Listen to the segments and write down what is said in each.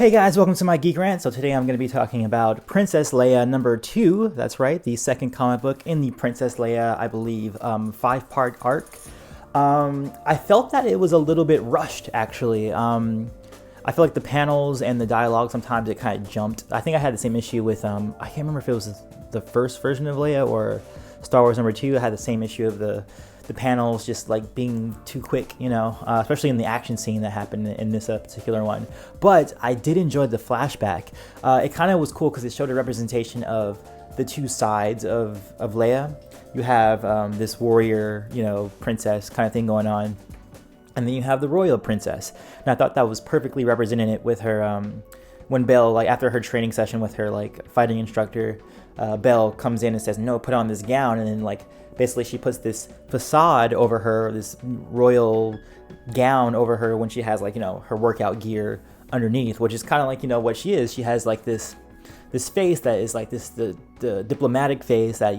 Hey guys, welcome to my Geek Rant. So today I'm going to be talking about Princess Leia number 2. That's right, the second comic book in the Princess Leia, I believe, 5-part arc. I felt that it was a little bit rushed, actually. I feel like the panels and the dialogue, sometimes it kind of jumped. I think I had the same issue with, I can't remember if it was the first version of Leia or Star Wars number 2. I had the same issue of the panels just like being too quick, especially in the action scene that happened in this particular one. But I did enjoy the flashback. It kind of was cool because it showed a representation of the two sides of Leia. You have this warrior, princess kind of thing going on, and then you have the royal princess. And I thought that was perfectly represented with her when Belle, like after her training session with her like fighting instructor, Belle comes in and says, "No, put on this gown," and then like basically she puts this facade over her, this royal gown over her when she has like, her workout gear underneath, which is kind of like, what she is. She has like this face that is like the diplomatic face that,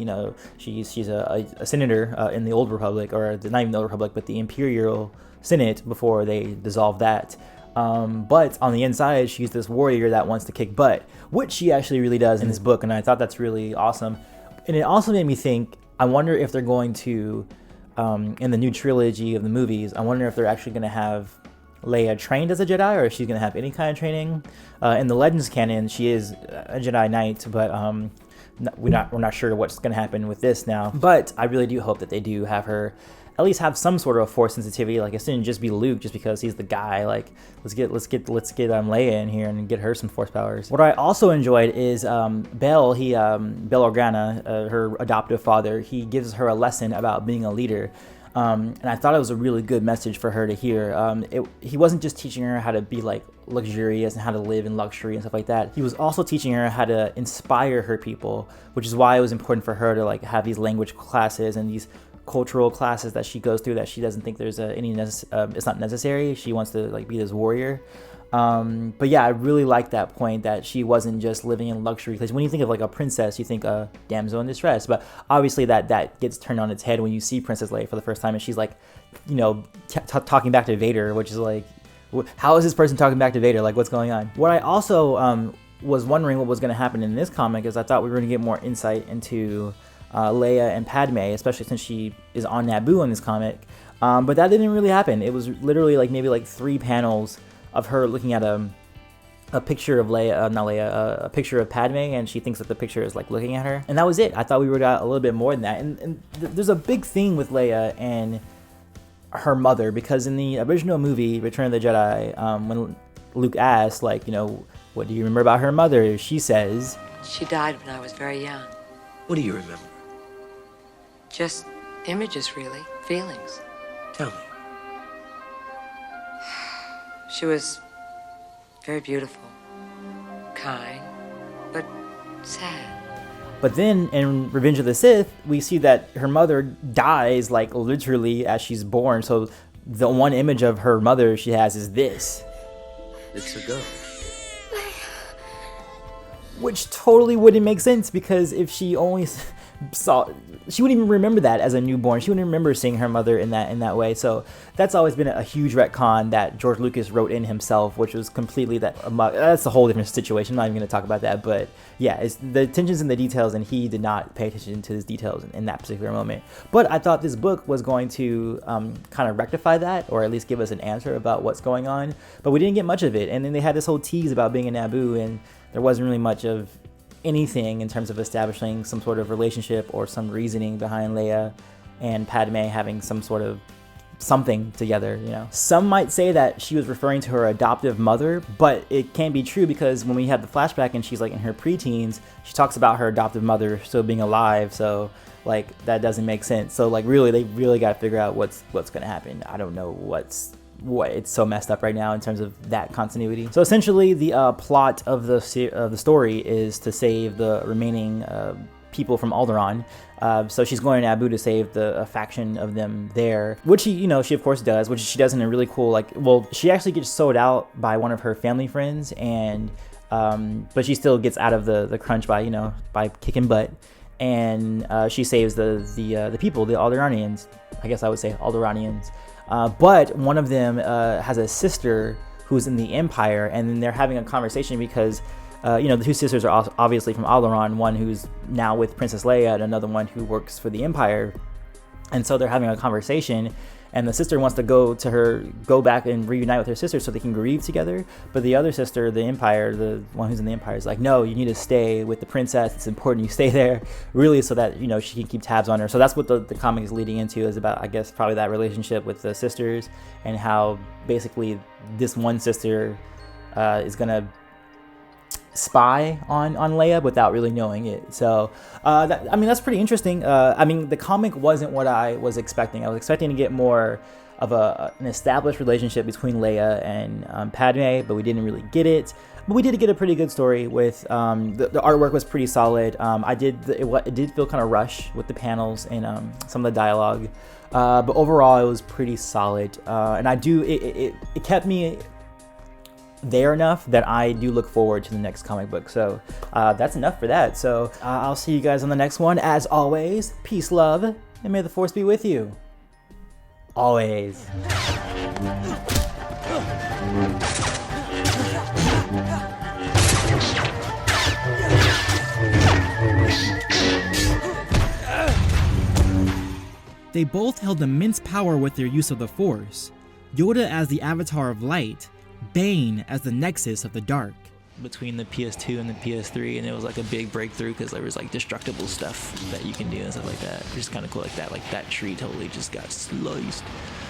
she's a senator in the Old Republic, or not even the Old Republic, but the Imperial Senate before they dissolved that. But on the inside, she's this warrior that wants to kick butt, which she actually really does in this book. And I thought that's really awesome. And it also made me think, I wonder if they're going to, in the new trilogy of the movies, I wonder if they're actually going to have Leia trained as a Jedi, or if she's going to have any kind of training. In the Legends canon, she is a Jedi Knight, but we're not sure what's going to happen with this now. But I really do hope that they do have her at least have some sort of force sensitivity. Like, it shouldn't just be Luke just because he's the guy. Like, let's get Leia in here and get her some force powers. What I also enjoyed is Belle Organa, her adoptive father. He gives her a lesson about being a leader. And I thought it was a really good message for her to hear. He wasn't just teaching her how to be like luxurious and how to live in luxury and stuff like that. He was also teaching her how to inspire her people, which is why it was important for her to like have these language classes and these cultural classes that she goes through that she doesn't think there's it's not necessary. She wants to like be this warrior. But yeah, I really like that point that she wasn't just living in luxury, because when you think of like a princess, you think a damsel in distress, but obviously that gets turned on its head when you see Princess Leia for the first time, and she's like, talking back to Vader, which is like, how is this person talking back to Vader? Like, what's going on? What I also was wondering what was going to happen in this comic is I thought we were going to get more insight into Leia and Padme, especially since she is on Naboo in this comic. But that didn't really happen. It was literally like maybe like 3 panels of her looking at a picture of a picture of Padme, and she thinks that the picture is like looking at her, and that was it. I thought we would got a little bit more than that. And there's a big thing with Leia and her mother, because in the original movie Return of the Jedi, when Luke asks, like, what do you remember about her mother, she says, "She died when I was very young." What do you remember? Just images, really. Feelings. Tell me. She was very beautiful, kind, but sad. But then in Revenge of the Sith, we see that her mother dies like literally as she's born. So the one image of her mother she has is this. It's a girl. Which totally wouldn't make sense, because if she only she wouldn't even remember that as a newborn. She wouldn't remember seeing her mother in that way. So that's always been a huge retcon that George Lucas wrote in himself, which was completely that's a whole different situation. I'm not even going to talk about that. But yeah, it's the attention's in the details, and he did not pay attention to his details in that particular moment. But I thought this book was going to kind of rectify that, or at least give us an answer about what's going on. But we didn't get much of it. And then they had this whole tease about being in Naboo, and there wasn't really much of anything in terms of establishing some sort of relationship or some reasoning behind Leia and Padme having some sort of something together. Some might say that she was referring to her adoptive mother, but it can't be true, because when we have the flashback and she's like in her preteens, she talks about her adoptive mother still being alive. So like that doesn't make sense. So like really, they really got to figure out what's going to happen. I don't know it's so messed up right now in terms of that continuity. So essentially the plot of the story is to save the remaining people from Alderaan. So she's going to Naboo to save a faction of them there, which she of course does, which she does in a really cool, she actually gets sold out by one of her family friends, and but she still gets out of the crunch by kicking butt, and she saves the people, the Alderaanians. I guess I would say Alderaanians. But one of them has a sister who's in the Empire, and then they're having a conversation because the two sisters are obviously from Alderaan, one who's now with Princess Leia and another one who works for the Empire. And so they're having a conversation, and the sister wants to go back and reunite with her sister so they can grieve together. But the other sister, the Empire, the one who's in the Empire, is like, no, you need to stay with the princess. It's important you stay there, really, so that, she can keep tabs on her. So that's what the comic is leading into, is about, I guess, probably that relationship with the sisters, and how basically this one sister is going to spy on Leia without really knowing it. So that's pretty interesting. The comic wasn't what I was expecting. I was expecting to get more of an established relationship between Leia and Padme, but we didn't really get it. But we did get a pretty good story with the artwork was pretty solid. It did feel kind of rushed with the panels and some of the dialogue, but overall it was pretty solid. And it kept me there enough that I do look forward to the next comic book. So that's enough for that. So I'll see you guys on the next one. As always, peace, love, and may the force be with you. Always. They both held immense power with their use of the Force. Yoda as the Avatar of Light, Bane as the Nexus of the Dark. Between the PS2 and the PS3, and it was like a big breakthrough because there was like destructible stuff that you can do and stuff like that, which is kind of cool. Like that tree totally just got sliced.